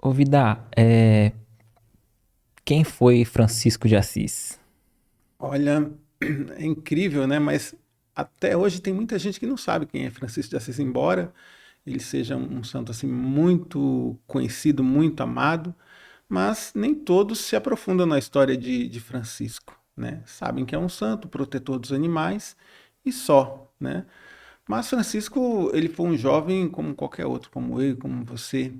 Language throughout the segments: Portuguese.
Ô, Vidar, quem foi Francisco de Assis? Olha, é incrível, né? Mas até hoje tem muita gente que não sabe quem é Francisco de Assis, embora ele seja um santo assim muito conhecido, muito amado, mas nem todos se aprofundam na história de Francisco, né? Sabem que é um santo, protetor dos animais e só, né? Mas Francisco, ele foi um jovem como qualquer outro, como eu, como você,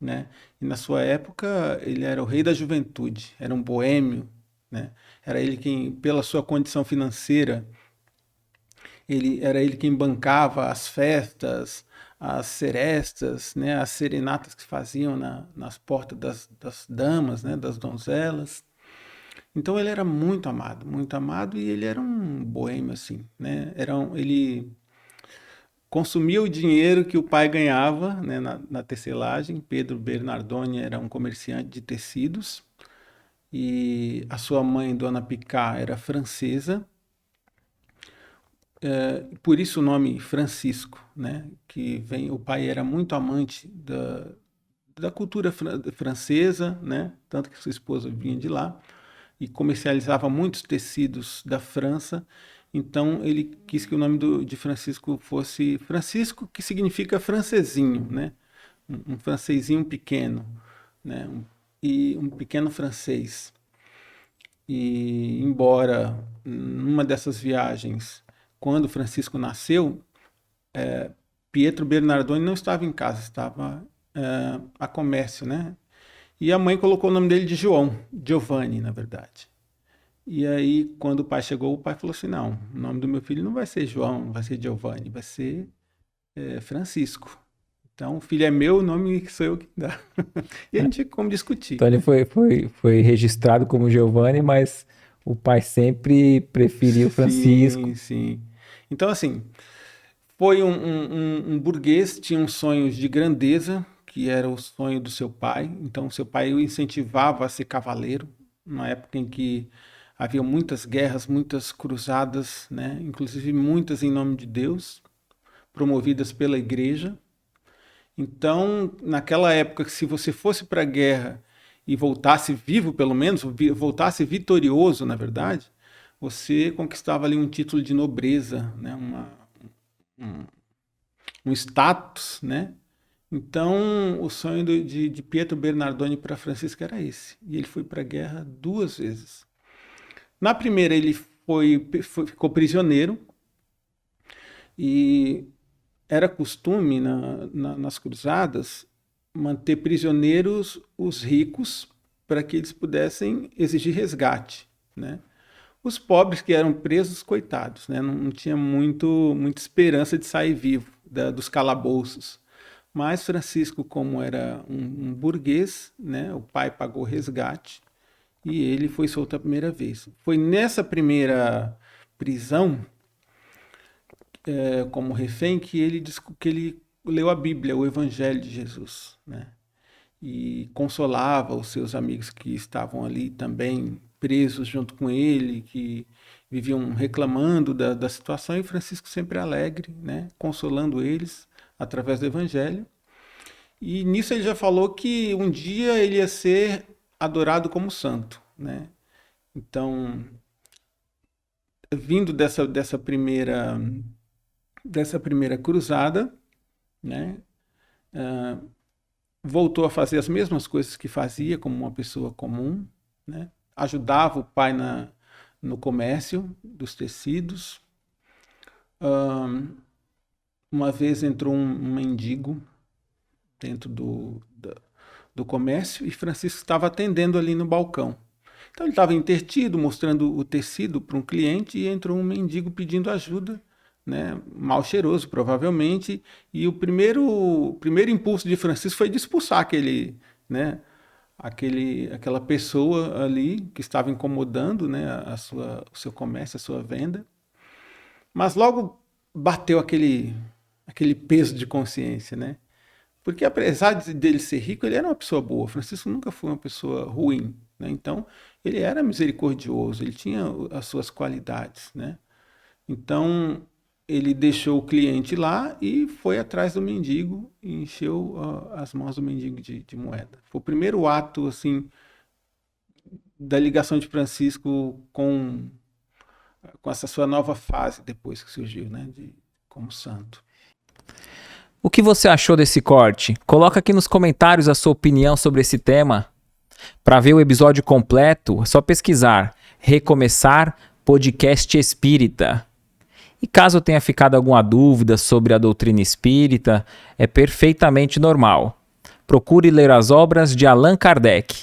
né? E na sua época, ele era o rei da juventude, era um boêmio, né? Era ele quem, pela sua condição financeira, era ele quem bancava as festas, as serestas, né? As serenatas que se faziam nas portas das damas, né? Das donzelas. Então ele era muito amado e ele era um boêmio assim, né? Ele consumia o dinheiro que o pai ganhava, né, na tecelagem. Pedro Bernardoni era um comerciante de tecidos e a sua mãe, Dona Picá, era francesa. Por isso o nome Francisco, né, que vem. O pai era muito amante da cultura francesa, né, tanto que sua esposa vinha de lá e comercializava muitos tecidos da França. Então ele quis que o nome de Francisco fosse Francisco, que significa francesinho, né? Um francesinho pequeno, né? E um pequeno francês. E embora numa dessas viagens, quando Francisco nasceu, Pietro Bernardoni não estava em casa, estava a comércio, né? E a mãe colocou o nome dele de João, Giovanni, na verdade. E aí, quando o pai chegou, o pai falou assim: não, o nome do meu filho não vai ser João, não vai ser Giovanni, vai ser Francisco. Então, o filho é meu, o nome sou eu que dá. E a gente tinha como discutir, Então ele né? foi registrado como Giovanni, mas o pai sempre preferiu Sim, Francisco. sim. Então, assim, foi um burguês, tinha um sonho de grandeza, que era o sonho do seu pai. Então, seu pai o incentivava a ser cavaleiro, numa época em que havia muitas guerras, muitas cruzadas, né? Inclusive muitas em nome de Deus, promovidas pela igreja. Então, naquela época, se você fosse para a guerra e voltasse vivo, pelo menos, voltasse vitorioso, na verdade, você conquistava ali um título de nobreza, né? Um, um status, né? Então, o sonho de Pietro Bernardoni para Francisco era esse. E ele foi para a guerra duas vezes. Na primeira, ele ficou prisioneiro e era costume nas cruzadas manter prisioneiros os ricos para que eles pudessem exigir resgate, né? Os pobres que eram presos, coitados, né? Não tinha muita esperança de sair vivo dos calabouços. Mas Francisco, como era um burguês, né? O pai pagou resgate e ele foi solto a primeira vez. Foi nessa primeira prisão, como refém, que ele leu a Bíblia, o Evangelho de Jesus, né? E consolava os seus amigos que estavam ali também presos junto com ele, que viviam reclamando da situação, e Francisco sempre alegre, né? Consolando eles através do Evangelho. E nisso ele já falou que um dia ele ia ser adorado como santo, né? Então, vindo dessa primeira cruzada, né? Voltou a fazer as mesmas coisas que fazia como uma pessoa comum, né? Ajudava o pai no comércio dos tecidos. Uma vez entrou um mendigo dentro do comércio e Francisco estava atendendo ali no balcão. Então ele estava intertido, mostrando o tecido para um cliente e entrou um mendigo pedindo ajuda, né? Mal cheiroso, provavelmente. E o primeiro impulso de Francisco foi de expulsar né? Aquela pessoa ali que estava incomodando, né? O seu comércio, a sua venda. Mas logo bateu aquele peso de consciência, né? Porque apesar dele ser rico, ele era uma pessoa boa. Francisco nunca foi uma pessoa ruim, né? Então, ele era misericordioso, ele tinha as suas qualidades, né? Então, ele deixou o cliente lá e foi atrás do mendigo e encheu as mãos do mendigo de moeda. Foi o primeiro ato, assim, da ligação de Francisco com essa sua nova fase depois que surgiu, né, como santo. O que você achou desse corte? Coloca aqui nos comentários a sua opinião sobre esse tema. Para ver o episódio completo, é só pesquisar Recomeçar Podcast Espírita. E caso tenha ficado alguma dúvida sobre a doutrina espírita, é perfeitamente normal. Procure ler as obras de Allan Kardec.